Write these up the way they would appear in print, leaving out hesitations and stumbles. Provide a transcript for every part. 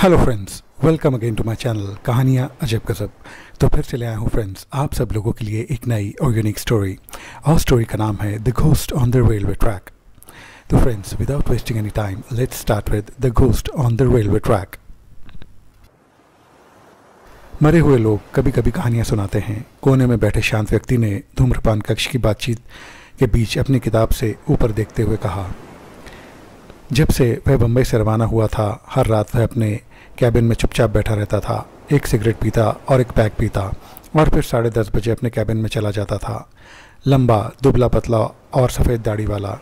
Hello friends, welcome again to my channel कहानियाँ अजब गजब। तो फिर चले आया हूँ फ्रेंड्स आप सब लोगों के लिए एक नई और यूनिक स्टोरी। और स्टोरी का नाम है the ghost on the railway track. तो friends, without wasting any time, let's start with the ghost on the railway track. मरे हुए लोग कभी कभी कहानियाँ सुनाते हैं। कोने में बैठे शांत व्यक्ति ने धूम्रपान कक्ष की बातचीत के बीच अपनी किताब से ऊपर देखते हुए कहा, जब से वह बम्बई से रवाना हुआ था, हर रात वह अपने कैबिन में चुपचाप बैठा रहता था। एक सिगरेट पीता और एक पैक पीता और फिर 10:30 बजे अपने कैबिन में चला जाता था। लंबा, दुबला पतला और सफ़ेद दाढ़ी वाला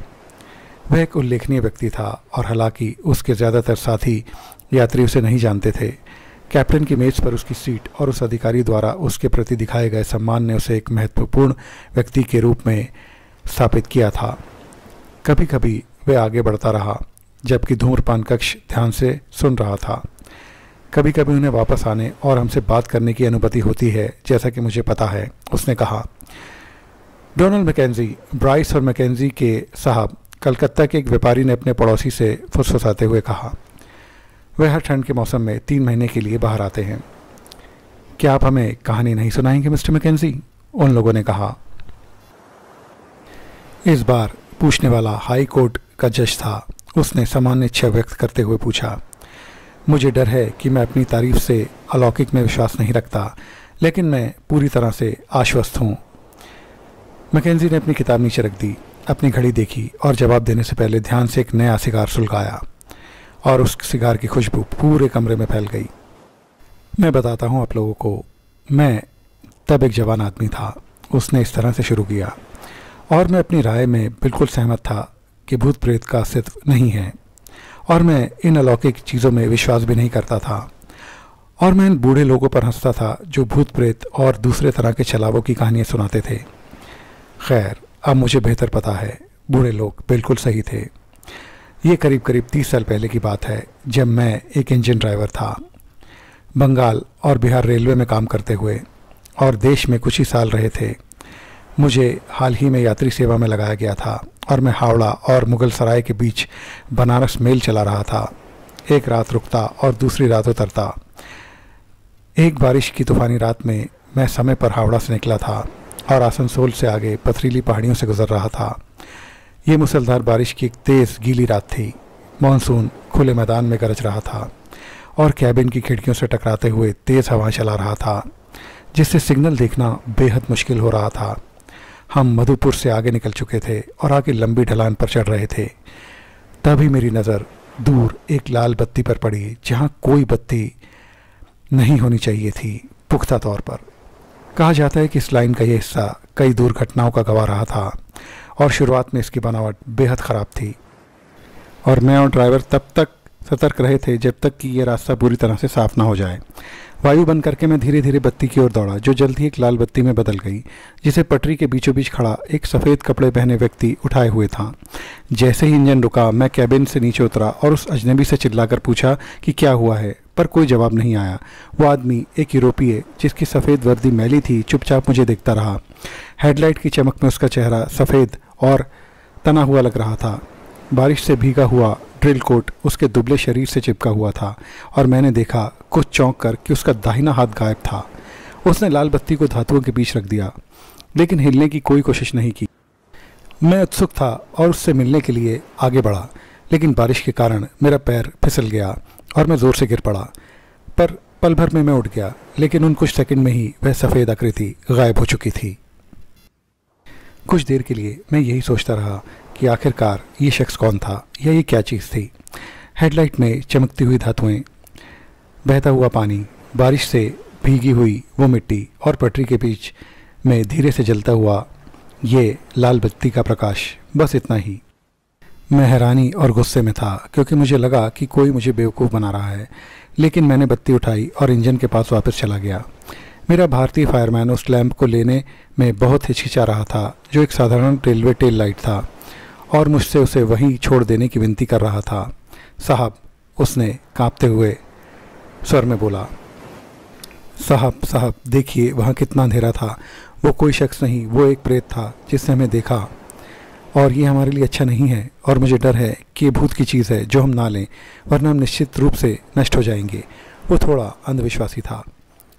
वह एक उल्लेखनीय व्यक्ति था, और हालांकि उसके ज़्यादातर साथी यात्री उसे नहीं जानते थे। कैप्टन की मेज़ पर उसकी सीट और उस अधिकारी द्वारा उसके प्रति दिखाए गए सम्मान ने उसे एक महत्वपूर्ण व्यक्ति के रूप में स्थापित किया था। कभी कभी वह आगे बढ़ता रहा, जबकि धूम्रपान कक्ष ध्यान से सुन रहा था। कभी कभी उन्हें वापस आने और हमसे बात करने की अनुमति होती है, जैसा कि मुझे पता है, उसने कहा। डोनाल्ड मैकेंजी, ब्राइस और मैकेंजी के साहब, कलकत्ता के एक व्यापारी ने अपने पड़ोसी से फुसफुसाते हुए कहा। वह हर ठंड के मौसम में 3 महीने के लिए बाहर आते हैं। क्या आप हमें कहानी नहीं सुनाएंगे मिस्टर मैकेंजी? उन लोगों ने कहा। इस बार पूछने वाला हाई कोर्ट का जज था। उसने सामान्य इच्छा व्यक्त करते हुए पूछा, मुझे डर है कि मैं अपनी तारीफ से अलौकिक में विश्वास नहीं रखता, लेकिन मैं पूरी तरह से आश्वस्त हूँ। मैकेंजी ने अपनी किताब नीचे रख दी, अपनी घड़ी देखी और जवाब देने से पहले ध्यान से एक नया सिगार सुलगाया, और उस सिगार की खुशबू पूरे कमरे में फैल गई। मैं बताता हूँ आप लोगों को, मैं तब एक जवान आदमी था, उसने इस तरह से शुरू किया, और मैं अपनी राय में बिल्कुल सहमत था कि भूत प्रेत का अस्तित्व नहीं है, और मैं इन अलौकिक चीज़ों में विश्वास भी नहीं करता था, और मैं इन बूढ़े लोगों पर हंसता था जो भूत प्रेत और दूसरे तरह के छलावों की कहानियाँ सुनाते थे। खैर, अब मुझे बेहतर पता है, बूढ़े लोग बिल्कुल सही थे। ये करीब करीब 30 साल पहले की बात है, जब मैं एक इंजन ड्राइवर था, बंगाल और बिहार रेलवे में काम करते हुए, और देश में कुछ ही साल रहे थे। मुझे हाल ही में यात्री सेवा में लगाया गया था, और मैं हावड़ा और मुगल सराय के बीच बनारस मेल चला रहा था। एक रात रुकता और दूसरी रात उतरता। एक बारिश की तूफानी रात में मैं समय पर हावड़ा से निकला था और आसनसोल से आगे पथरीली पहाड़ियों से गुजर रहा था। ये मूसलाधार बारिश की एक तेज़ गीली रात थी। मानसून खुले मैदान में गरज रहा था और कैबिन की खिड़कियों से टकराते हुए तेज़ हवाएं चला रहा था, जिससे सिग्नल देखना बेहद मुश्किल हो रहा था। हम मधुपुर से आगे निकल चुके थे और आगे लंबी ढलान पर चढ़ रहे थे। तभी मेरी नज़र दूर एक लाल बत्ती पर पड़ी, जहाँ कोई बत्ती नहीं होनी चाहिए थी। पुख्ता तौर पर कहा जाता है कि इस लाइन का यह हिस्सा कई दुर्घटनाओं का गवाह रहा था, और शुरुआत में इसकी बनावट बेहद ख़राब थी, और मैं और ड्राइवर तब तक सतर्क रहे थे जब तक कि यह रास्ता पूरी तरह से साफ ना हो जाए। वायु बंद करके मैं धीरे धीरे बत्ती की ओर दौड़ा, जो जल्द ही एक लाल बत्ती में बदल गई, जिसे पटरी के बीचों बीच खड़ा एक सफ़ेद कपड़े पहने व्यक्ति उठाए हुए था। जैसे ही इंजन रुका, मैं कैबिन से नीचे उतरा और उस अजनबी से चिल्लाकर पूछा कि क्या हुआ है, पर कोई जवाब नहीं आया। वो आदमी, एक यूरोपीय जिसकी सफ़ेद वर्दी मैली थी, चुपचाप मुझे देखता रहा। हेडलाइट की चमक में उसका चेहरा सफ़ेद और तना हुआ लग रहा था। बारिश से भीगा हुआ ड्रिल कोट उसके दुबले शरीर से चिपका हुआ था, और मैंने देखा कुछ चौंक कर कि उसका दाहिना हाथ गायब था। उसने लाल बत्ती को धातुओं के बीच रख दिया, लेकिन हिलने की कोई कोशिश नहीं की। मैं उत्सुक था और उससे मिलने के लिए आगे बढ़ा, लेकिन बारिश के कारण मेरा पैर फिसल गया और मैं ज़ोर से गिर पड़ा। पर पल भर में मैं उठ गया, लेकिन उन कुछ सेकंड में ही वह सफ़ेद आकृति गायब हो चुकी थी। कुछ देर के लिए मैं यही सोचता रहा कि आखिरकार ये शख्स कौन था, या ये क्या चीज़ थी। हेडलाइट में चमकती हुई धातुएं, बहता हुआ पानी, बारिश से भीगी हुई वो मिट्टी, और पटरी के बीच में धीरे से जलता हुआ ये लाल बत्ती का प्रकाश, बस इतना ही। मैं हैरानी और गुस्से में था, क्योंकि मुझे लगा कि कोई मुझे बेवकूफ़ बना रहा है। लेकिन मैंने बत्ती उठाई और इंजन के पास वापस चला गया। मेरा भारतीय फायरमैन उस लैंप को लेने में बहुत हिचकिचा रहा था, जो एक साधारण रेलवे टेल लाइट था, और मुझसे उसे वहीं छोड़ देने की विनती कर रहा था। साहब, उसने कांपते हुए स्वर में बोला। साहब देखिए, वहाँ कितना अंधेरा था। वो कोई शख्स नहीं, वो एक प्रेत था जिसने हमें देखा। और ये हमारे लिए अच्छा नहीं है, और मुझे डर है कि ये भूत की चीज़ है जो हम ना लें, वरना हम निश्चित रूप से नष्ट हो जाएंगे। वो थोड़ा अंधविश्वासी था।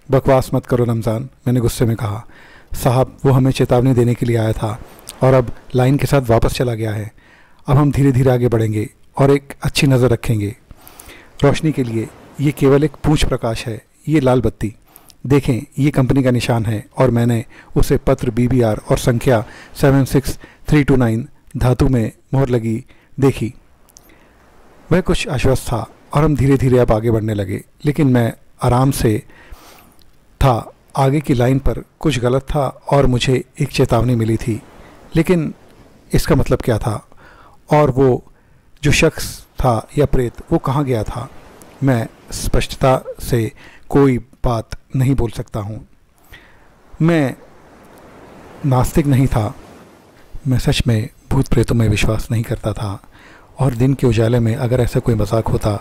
बकवास मत करो रमज़ान, मैंने गुस्से में कहा। साहब, वो हमें चेतावनी देने के लिए आया था और अब लाइन के साथ वापस चला गया है। अब हम धीरे धीरे आगे बढ़ेंगे और एक अच्छी नज़र रखेंगे। रोशनी के लिए ये केवल एक पूंछ प्रकाश है। ये लाल बत्ती देखें, ये कंपनी का निशान है, और मैंने उसे पत्र BBR और संख्या 76329 धातु में मोहर लगी देखी। वह कुछ आश्वस्त था और हम धीरे धीरे अब आगे बढ़ने लगे, लेकिन मैं आराम से था। आगे की लाइन पर कुछ गलत था और मुझे एक चेतावनी मिली थी, लेकिन इसका मतलब क्या था? और वो जो शख्स था या प्रेत, वो कहाँ गया था? मैं स्पष्टता से कोई बात नहीं बोल सकता हूँ। मैं नास्तिक नहीं था। मैं सच में भूत प्रेतों में विश्वास नहीं करता था, और दिन के उजाले में अगर ऐसा कोई मजाक होता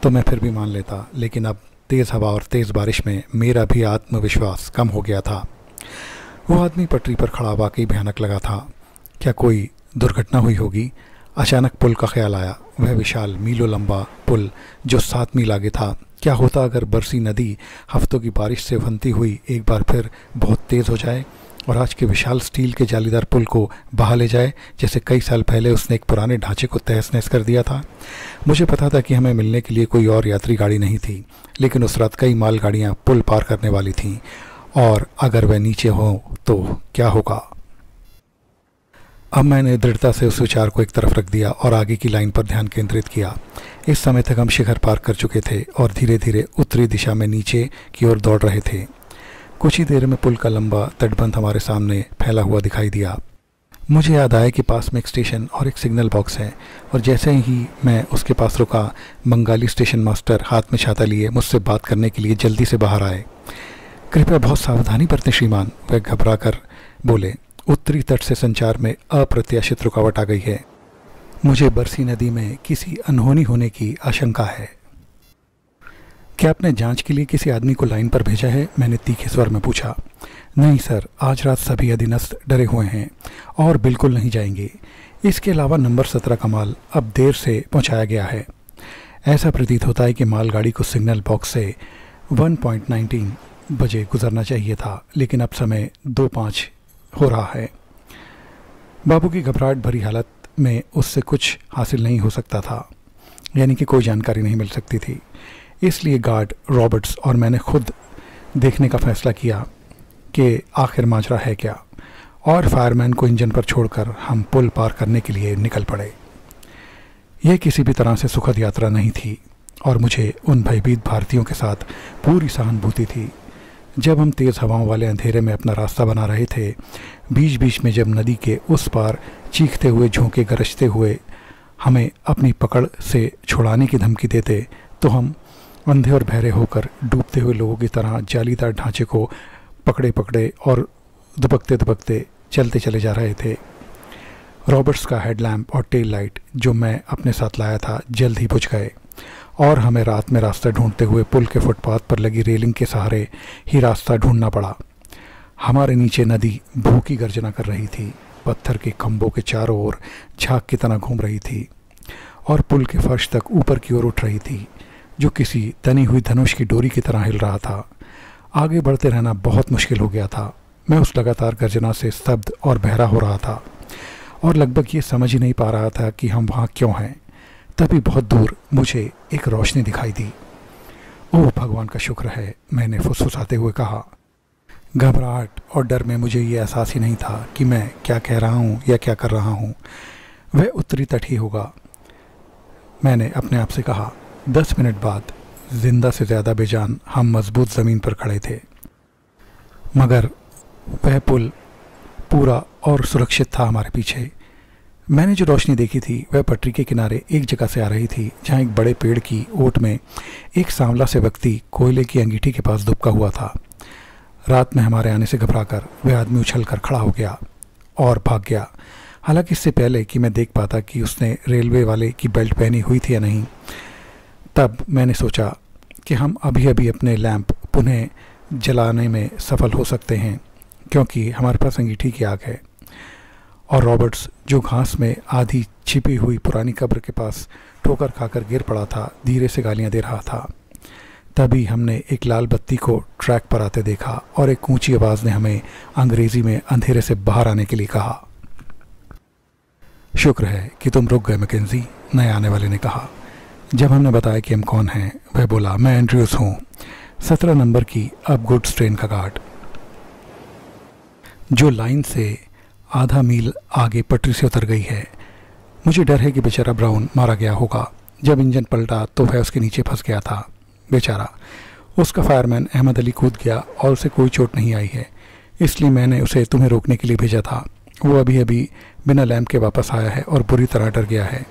तो मैं फिर भी मान लेता, लेकिन अब तेज़ हवा और तेज़ बारिश में मेरा भी आत्मविश्वास कम हो गया था। वो आदमी पटरी पर खड़ा वाकई भयानक लगा था। क्या कोई दुर्घटना हुई होगी? अचानक पुल का ख्याल आया। वह विशाल मीलों लंबा पुल जो 7 मील आगे था। क्या होता अगर बरसी नदी हफ्तों की बारिश से उफनती हुई एक बार फिर बहुत तेज़ हो जाए और आज के विशाल स्टील के जालीदार पुल को बहा ले जाए, जैसे कई साल पहले उसने एक पुराने ढांचे को तहस नहस कर दिया था। मुझे पता था कि हमें मिलने के लिए कोई और यात्री गाड़ी नहीं थी, लेकिन उस रात कई माल गाड़ियाँ पुल पार करने वाली थीं, और अगर वह नीचे हो तो क्या होगा? अब मैंने दृढ़ता से उस विचार को एक तरफ रख दिया और आगे की लाइन पर ध्यान केंद्रित किया। इस समय तक हम शिखर पार कर चुके थे और धीरे धीरे उत्तरी दिशा में नीचे की ओर दौड़ रहे थे। कुछ ही देर में पुल का लंबा तटबंध हमारे सामने फैला हुआ दिखाई दिया। मुझे याद आया कि पास में एक स्टेशन और एक सिग्नल बॉक्स है, और जैसे ही मैं उसके पास रुका, बंगाली स्टेशन मास्टर हाथ में छाता लिए मुझसे बात करने के लिए जल्दी से बाहर आए। कृपया बहुत सावधानी बरतें श्रीमान, वह घबरा कर बोले। उत्तरी तट से संचार में अप्रत्याशित रुकावट आ गई है। मुझे बरसी नदी में किसी अनहोनी होने की आशंका है। क्या आपने जांच के लिए किसी आदमी को लाइन पर भेजा है? मैंने तीखे स्वर में पूछा। नहीं सर, आज रात सभी अधीनस्थ डरे हुए हैं और बिल्कुल नहीं जाएंगे। इसके अलावा नंबर 17 का माल अब देर से पहुंचाया गया है। ऐसा प्रतीत होता है कि मालगाड़ी को सिग्नल बॉक्स से 1.19 बजे गुजरना चाहिए था, लेकिन अब समय 2:05 हो रहा है। बाबू की घबराहट भरी हालत में उससे कुछ हासिल नहीं हो सकता था, यानी कि कोई जानकारी नहीं मिल सकती थी। इसलिए गार्ड रॉबर्ट्स और मैंने खुद देखने का फैसला किया कि आखिर माजरा है क्या, और फायरमैन को इंजन पर छोड़कर हम पुल पार करने के लिए निकल पड़े। यह किसी भी तरह से सुखद यात्रा नहीं थी, और मुझे उन भयभीत भारतीयों के साथ पूरी सहानुभूति थी। जब हम तेज़ हवाओं वाले अंधेरे में अपना रास्ता बना रहे थे, बीच बीच में जब नदी के उस पार चीखते हुए झोंके गरजते हुए हमें अपनी पकड़ से छुड़ाने की धमकी देते, तो हम अंधे और बहरे होकर डूबते हुए लोगों की तरह जालीदार ढांचे को पकड़े पकड़े और दुबकते दुबकते चलते चले जा रहे थे। रॉबर्ट्स का हेडलैम्प और टेल लाइट जो मैं अपने साथ लाया था जल्द ही बुझ गए, और हमें रात में रास्ता ढूंढते हुए पुल के फुटपाथ पर लगी रेलिंग के सहारे ही रास्ता ढूंढना पड़ा। हमारे नीचे नदी भूखी गर्जना कर रही थी, पत्थर के खंभों के चारों ओर झाग की तरह घूम रही थी, और पुल के फर्श तक ऊपर की ओर उठ रही थी, जो किसी तनी हुई धनुष की डोरी की तरह हिल रहा था। आगे बढ़ते रहना बहुत मुश्किल हो गया था। मैं उस लगातार गर्जना से स्तब्ध और बहरा हो रहा था, और लगभग ये समझ ही नहीं पा रहा था कि हम वहाँ क्यों हैं। तभी बहुत दूर मुझे एक रोशनी दिखाई दी। ओह भगवान का शुक्र है, मैंने फुसफुसाते हुए कहा। घबराहट और डर में मुझे ये एहसास ही नहीं था कि मैं क्या कह रहा हूँ या क्या कर रहा हूँ। वह उत्तरी तट ही होगा, मैंने अपने आप से कहा। 10 मिनट बाद जिंदा से ज़्यादा बेजान हम मजबूत ज़मीन पर खड़े थे, मगर वह पुल पूरा और सुरक्षित था हमारे पीछे। मैंने जो रोशनी देखी थी वह पटरी के किनारे एक जगह से आ रही थी, जहाँ एक बड़े पेड़ की ओट में एक सांवला से व्यक्ति कोयले की अंगीठी के पास दुबका हुआ था। रात में हमारे आने से घबराकर वह आदमी उछल कर खड़ा हो गया और भाग गया। हालांकि इससे पहले कि मैं देख पाता कि उसने रेलवे वाले की बेल्ट पहनी हुई थी या नहीं, तब मैंने सोचा कि हम अभी अभी अपने लैंप पुनः जलाने में सफल हो सकते हैं, क्योंकि हमारे पास अंगीठी की आग है। और रॉबर्ट्स जो घास में आधी छिपी हुई पुरानी कब्र के पास ठोकर खाकर गिर पड़ा था, धीरे से गालियां दे रहा था। तभी हमने एक लाल बत्ती को ट्रैक पर आते देखा और एक ऊंची आवाज़ ने हमें अंग्रेजी में अंधेरे से बाहर आने के लिए कहा। शुक्र है कि तुम रुक गए मैकेंजी, नए आने वाले ने कहा। जब हमने बताया कि हम कौन हैं, वह बोला, मैं एंड्रयूस हूँ, 17 नंबर की अब गुड्स ट्रेन का गार्ड, जो लाइन से आधा मील आगे पटरी से उतर गई है। मुझे डर है कि बेचारा ब्राउन मारा गया होगा। जब इंजन पलटा तो वह उसके नीचे फंस गया था। बेचारा, उसका फायरमैन अहमद अली कूद गया और उसे कोई चोट नहीं आई है, इसलिए मैंने उसे तुम्हें रोकने के लिए भेजा था। वो अभी अभी बिना लैंप के वापस आया है और बुरी तरह डर गया है,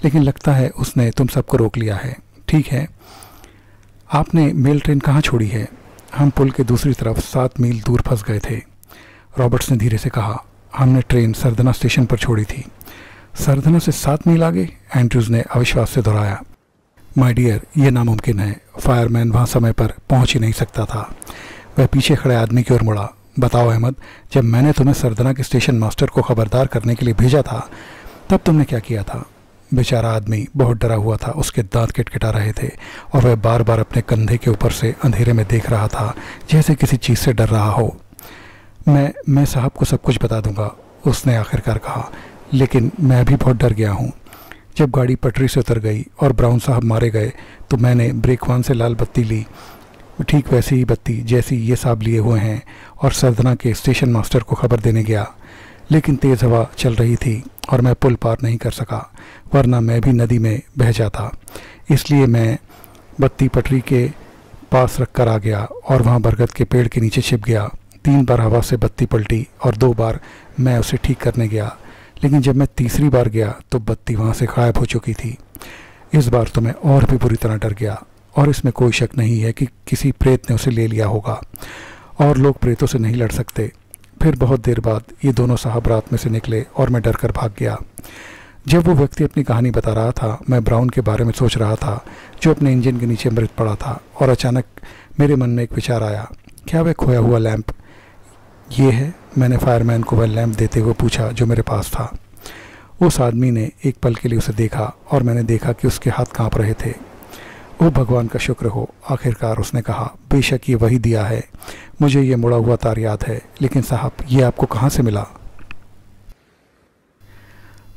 लेकिन लगता है उसने तुम सबको रोक लिया है। ठीक है, आपने मेल ट्रेन कहाँ छोड़ी है? हम पुल के दूसरी तरफ 7 मील दूर फंस गए थे, रॉबर्ट्स ने धीरे से कहा। हमने ट्रेन सरदना स्टेशन पर छोड़ी थी। सरदना से 7 मील आगे? एंड्रयूज ने अविश्वास से दोहराया। माय डियर, यह नामुमकिन है। फायरमैन वहाँ समय पर पहुँच ही नहीं सकता था। वह पीछे खड़े आदमी की ओर मुड़ा। बताओ अहमद, जब मैंने तुम्हें सरदना के स्टेशन मास्टर को खबरदार करने के लिए भेजा था, तब तुमने क्या किया था? बेचारा आदमी बहुत डरा हुआ था, उसके दांत किटकिटा रहे थे और वह बार बार अपने कंधे के ऊपर से अंधेरे में देख रहा था, जैसे किसी चीज़ से डर रहा हो। मैं साहब को सब कुछ बता दूंगा, उसने आखिरकार कहा, लेकिन मैं भी बहुत डर गया हूँ। जब गाड़ी पटरी से उतर गई और ब्राउन साहब मारे गए तो मैंने ब्रेकवान से लाल बत्ती ली, ठीक वैसी ही बत्ती जैसी ये साहब लिए हुए हैं, और सरदना के स्टेशन मास्टर को खबर देने गया। लेकिन तेज़ हवा चल रही थी और मैं पुल पार नहीं कर सका, वरना मैं भी नदी में बह जाता। इसलिए मैं बत्ती पटरी के पास रख कर आ गया और वहाँ बरगद के पेड़ के नीचे छिप गया। 3 बार हवा से बत्ती पलटी और 2 बार मैं उसे ठीक करने गया, लेकिन जब मैं तीसरी बार गया तो बत्ती वहाँ से गायब हो चुकी थी। इस बार तो मैं और भी बुरी तरह डर गया, और इसमें कोई शक नहीं है कि किसी प्रेत ने उसे ले लिया होगा, और लोग प्रेतों से नहीं लड़ सकते। फिर बहुत देर बाद ये दोनों साहब रात में से निकले और मैं डर कर भाग गया। जब वो व्यक्ति अपनी कहानी बता रहा था, मैं ब्राउन के बारे में सोच रहा था, जो अपने इंजन के नीचे मृत पड़ा था, और अचानक मेरे मन में एक विचार आया, क्या वह खोया हुआ लैंप ये है? मैंने फायरमैन को वह लैंप देते हुए पूछा जो मेरे पास था। उस आदमी ने एक पल के लिए उसे देखा और मैंने देखा कि उसके हाथ कांप रहे थे। ओ भगवान का शुक्र हो, आखिरकार उसने कहा, बेशक ये वही दिया है। मुझे ये मुड़ा हुआ तार याद है, लेकिन साहब ये आपको कहाँ से मिला?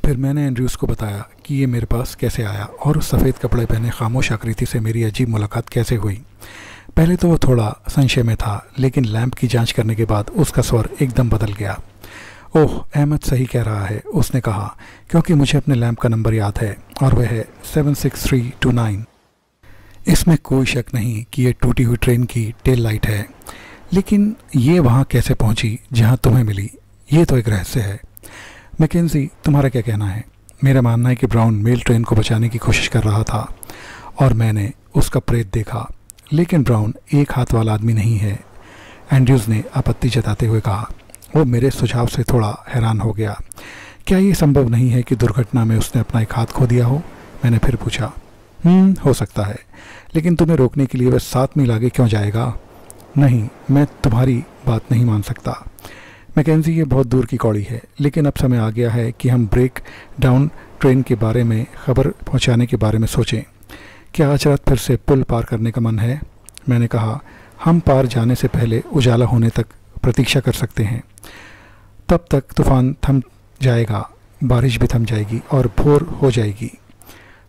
फिर मैंने एंड्रयूस को बताया कि ये मेरे पास कैसे आया और उस सफ़ेद कपड़े पहने खामोश आकृति से मेरी अजीब मुलाकात कैसे हुई। पहले तो वो थोड़ा संशय में था, लेकिन लैंप की जांच करने के बाद उसका स्वर एकदम बदल गया। ओह, अहमद सही कह रहा है, उसने कहा, क्योंकि मुझे अपने लैंप का नंबर याद है और वह है 76329। इसमें कोई शक नहीं कि यह टूटी हुई ट्रेन की टेल लाइट है, लेकिन ये वहाँ कैसे पहुँची जहाँ तुम्हें मिली, ये तो एक रहस्य है। मैकेंजी, तुम्हारा क्या कहना है? मेरा मानना है कि ब्राउन मेल ट्रेन को बचाने की कोशिश कर रहा था और मैंने उसका प्रेत देखा, लेकिन ब्राउन एक हाथ वाला आदमी नहीं है, एंड्रयूज ने आपत्ति जताते हुए कहा। वो मेरे सुझाव से थोड़ा हैरान हो गया। क्या ये संभव नहीं है कि दुर्घटना में उसने अपना एक हाथ खो दिया हो? मैंने फिर पूछा। हो सकता है, लेकिन तुम्हें रोकने के लिए वह 7 मील आगे क्यों जाएगा? नहीं, मैं तुम्हारी बात नहीं मान सकता मैकेंजी, ये बहुत दूर की कौड़ी है, लेकिन अब समय आ गया है कि हम ब्रेक डाउन ट्रेन के बारे में खबर पहुंचाने के बारे में सोचें। क्या आज रात फिर से पुल पार करने का मन है? मैंने कहा, हम पार जाने से पहले उजाला होने तक प्रतीक्षा कर सकते हैं। तब तक तूफान थम जाएगा, बारिश भी थम जाएगी और भोर हो जाएगी।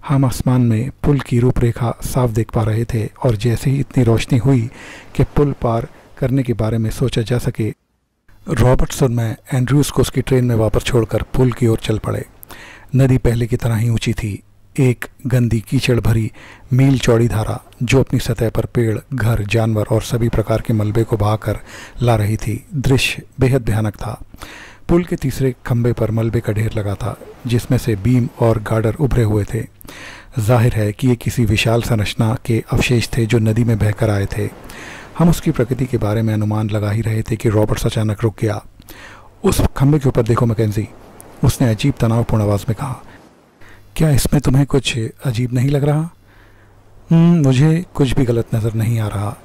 हम आसमान में पुल की रूपरेखा साफ देख पा रहे थे और जैसे ही इतनी रोशनी हुई कि पुल पार करने के बारे में सोचा जा सके, रॉबर्ट्स और मैं एंड्रयूस को उसकी ट्रेन में वापस छोड़कर पुल की ओर चल पड़े। नदी पहले की तरह ही ऊंची थी, एक गंदी कीचड़ भरी मील चौड़ी धारा जो अपनी सतह पर पेड़, घर, जानवर और सभी प्रकार के मलबे को बहाकर ला रही थी। दृश्य बेहद भयानक था। पुल के तीसरे खंभे पर मलबे का ढेर लगा था, जिसमें से बीम और गार्डर उभरे हुए थे। जाहिर है कि ये किसी विशाल संरचना के अवशेष थे जो नदी में बहकर आए थे। हम उसकी प्रकृति के बारे में अनुमान लगा ही रहे थे कि रॉबर्ट्स अचानक रुक गया। उस खंभे के ऊपर देखो मैकेंजी, उसने अजीब तनावपूर्ण आवाज़ में कहा। क्या इसमें तुम्हें कुछ अजीब नहीं लग रहा? मुझे कुछ भी गलत नज़र नहीं आ रहा,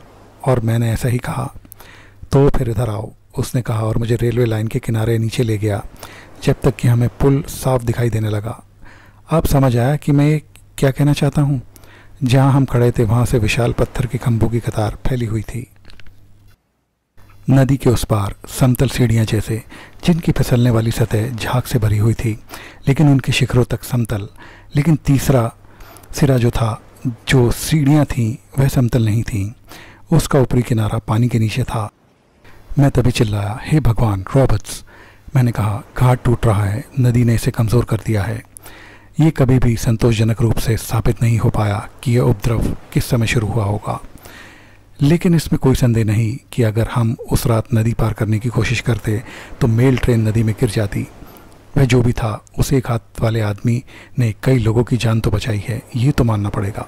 और मैंने ऐसा ही कहा। तो फिर इधर आओ, उसने कहा और मुझे रेलवे लाइन के किनारे नीचे ले गया जब तक कि हमें पुल साफ दिखाई देने लगा। आप समझ आया कि मैं क्या कहना चाहता हूँ? जहाँ हम खड़े थे वहाँ से विशाल पत्थर के खंभों की कतार फैली हुई थी। नदी के उस पार समतल सीढ़ियाँ जैसे, जिनकी फिसलने वाली सतह झाग से भरी हुई थी, लेकिन उनके शिखरों तक समतल। लेकिन तीसरा सिरा जो था, जो सीढ़ियाँ थीं, वह समतल नहीं थीं। उसका ऊपरी किनारा पानी के नीचे था। मैं तभी चिल्लाया, हे भगवान रॉबर्ट्स! मैंने कहा, घाट टूट रहा है, नदी ने इसे कमज़ोर कर दिया है। ये कभी भी संतोषजनक रूप से स्थापित नहीं हो पाया कि यह उपद्रव किस समय शुरू हुआ होगा, लेकिन इसमें कोई संदेह नहीं कि अगर हम उस रात नदी पार करने की कोशिश करते तो मेल ट्रेन नदी में गिर जाती। वह जो भी था, उस एक हाथ वाले आदमी ने कई लोगों की जान तो बचाई है, ये तो मानना पड़ेगा।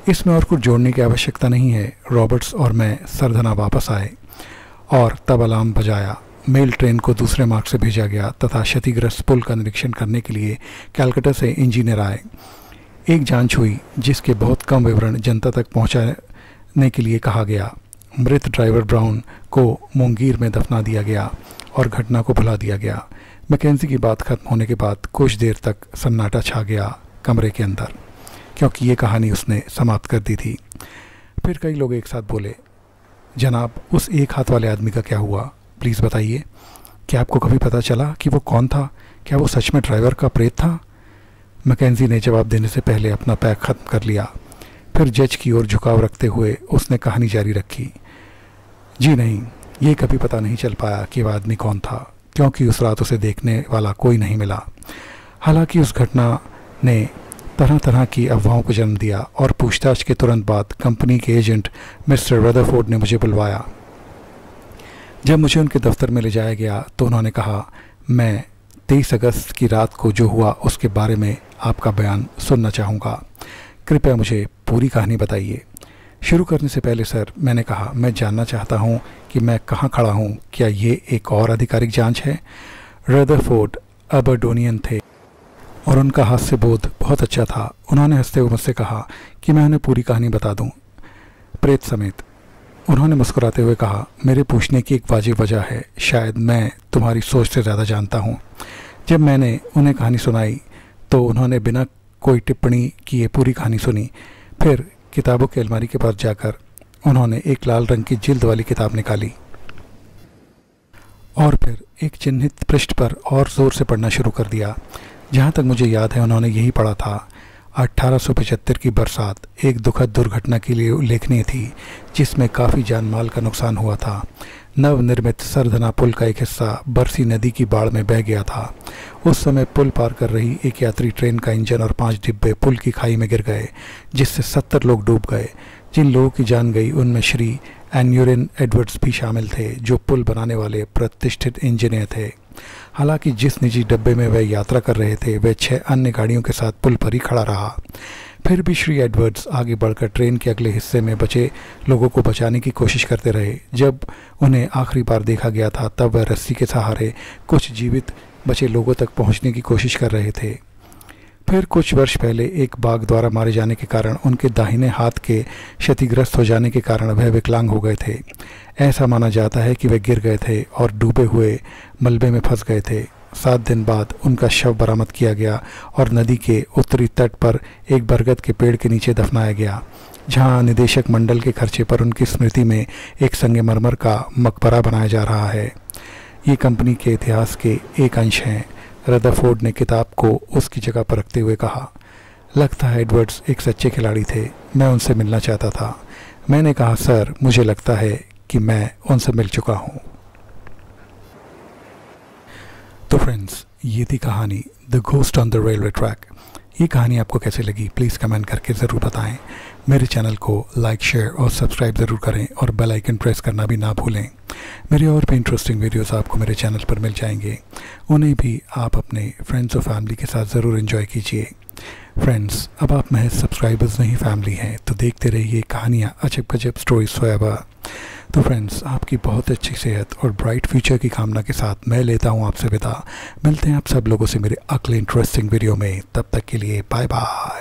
इसमें और कुछ जोड़ने की आवश्यकता नहीं है। रॉबर्ट्स और मैं सरधना वापस आए और तब अलार्म बजाया। मेल ट्रेन को दूसरे मार्ग से भेजा गया तथा क्षतिग्रस्त पुल का निरीक्षण करने के लिए कैलकाटा से इंजीनियर आए। एक जांच हुई जिसके बहुत कम विवरण जनता तक पहुंचाने के लिए कहा गया। मृत ड्राइवर ब्राउन को मुंगीर में दफना दिया गया और घटना को भुला दिया गया। मैकेंजी की बात खत्म होने के बाद कुछ देर तक सन्नाटा छा गया कमरे के अंदर, क्योंकि ये कहानी उसने समाप्त कर दी थी। फिर कई लोग एक साथ बोले, जनाब, उस एक हाथ वाले आदमी का क्या हुआ? प्लीज़ बताइए। क्या आपको कभी पता चला कि वो कौन था? क्या वो सच में ड्राइवर का प्रेत था? मैकेंजी ने जवाब देने से पहले अपना पैक ख़त्म कर लिया। फिर जज की ओर झुकाव रखते हुए उसने कहानी जारी रखी। जी नहीं, ये कभी पता नहीं चल पाया कि वह आदमी कौन था, क्योंकि उस रात उसे देखने वाला कोई नहीं मिला। हालांकि उस घटना ने तरह तरह की अफवाहों को जन्म दिया और पूछताछ के तुरंत बाद कंपनी के एजेंट मिस्टर रदरफोर्ड ने मुझे बुलवाया। जब मुझे उनके दफ्तर में ले जाया गया तो उन्होंने कहा, मैं 23 अगस्त की रात को जो हुआ उसके बारे में आपका बयान सुनना चाहूँगा। कृपया मुझे पूरी कहानी बताइए। शुरू करने से पहले सर, मैंने कहा, मैं जानना चाहता हूँ कि मैं कहाँ खड़ा हूँ। क्या ये एक और आधिकारिक जांच है? रदरफोर्ड अबरडोनियन थे और उनका हास्य बोध बहुत अच्छा था। उन्होंने हंसते हुए मुझसे कहा कि मैं उन्हें पूरी कहानी बता दूं, प्रेत समेत। उन्होंने मुस्कुराते हुए कहा, मेरे पूछने की एक वाजिब वजह है। शायद मैं तुम्हारी सोच से ज़्यादा जानता हूँ। जब मैंने उन्हें कहानी सुनाई तो उन्होंने बिना कोई टिप्पणी किए पूरी कहानी सुनी। फिर किताबों की अलमारी के पास जाकर उन्होंने एक लाल रंग की जिल्द वाली किताब निकाली और फिर एक चिन्हित पृष्ठ पर और ज़ोर से पढ़ना शुरू कर दिया। जहाँ तक मुझे याद है उन्होंने यही पढ़ा था, 1875 की बरसात एक दुखद दुर्घटना के लिए उल्लेखनीय थी, जिसमें काफ़ी जान माल का नुकसान हुआ था। नवनिर्मित सरधना पुल का एक हिस्सा बरसी नदी की बाढ़ में बह गया था। उस समय पुल पार कर रही एक यात्री ट्रेन का इंजन और 5 डिब्बे पुल की खाई में गिर गए, जिससे 70 लोग डूब गए। जिन लोगों की जान गई उनमें श्री एन्यूरिन एडवर्ड्स भी शामिल थे, जो पुल बनाने वाले प्रतिष्ठित इंजीनियर थे। हालांकि जिस निजी डब्बे में वह यात्रा कर रहे थे वह 6 अन्य गाड़ियों के साथ पुल पर ही खड़ा रहा। फिर भी श्री एडवर्ड्स आगे बढ़कर ट्रेन के अगले हिस्से में बचे लोगों को बचाने की कोशिश करते रहे। जब उन्हें आखिरी बार देखा गया था तब वह रस्सी के सहारे कुछ जीवित बचे लोगों तक पहुंचने की कोशिश कर रहे थे। फिर कुछ वर्ष पहले एक बाघ द्वारा मारे जाने के कारण उनके दाहिने हाथ के क्षतिग्रस्त हो जाने के कारण वह विकलांग हो गए थे। ऐसा माना जाता है कि वे गिर गए थे और डूबे हुए मलबे में फंस गए थे। 7 दिन बाद उनका शव बरामद किया गया और नदी के उत्तरी तट पर एक बरगद के पेड़ के नीचे दफनाया गया, जहां निदेशक मंडल के खर्चे पर उनकी स्मृति में एक संगमरमर का मकबरा बनाया जा रहा है। ये कंपनी के इतिहास के एक अंश हैं। रदरफोर्ड ने किताब को उसकी जगह पर रखते हुए कहा, लगता है एडवर्ड्स एक सच्चे खिलाड़ी थे। मैं उनसे मिलना चाहता था। मैंने कहा, सर, मुझे लगता है कि मैं उनसे मिल चुका हूँ। तो फ्रेंड्स, ये थी कहानी the ghost on the railway track. ये कहानी आपको कैसे लगी प्लीज़ कमेंट करके ज़रूर बताएं। मेरे चैनल को लाइक, शेयर और सब्सक्राइब ज़रूर करें और बेल आइकन प्रेस करना भी ना भूलें। मेरे और भी इंटरेस्टिंग वीडियोस आपको मेरे चैनल पर मिल जाएंगे, उन्हें भी आप अपने फ्रेंड्स और फैमिली के साथ ज़रूर एंजॉय कीजिए। फ्रेंड्स, अब आप महज सब्सक्राइबर्स नहीं फैमिली हैं, तो देखते रहिए कहानियाँ अजब गजब स्टोरीज फॉरएवर। तो फ्रेंड्स, आपकी बहुत अच्छी सेहत और ब्राइट फ्यूचर की कामना के साथ मैं लेता हूँ आपसे विदा। मिलते हैं आप सब लोगों से मेरे अगले इंटरेस्टिंग वीडियो में। तब तक के लिए बाय बाय।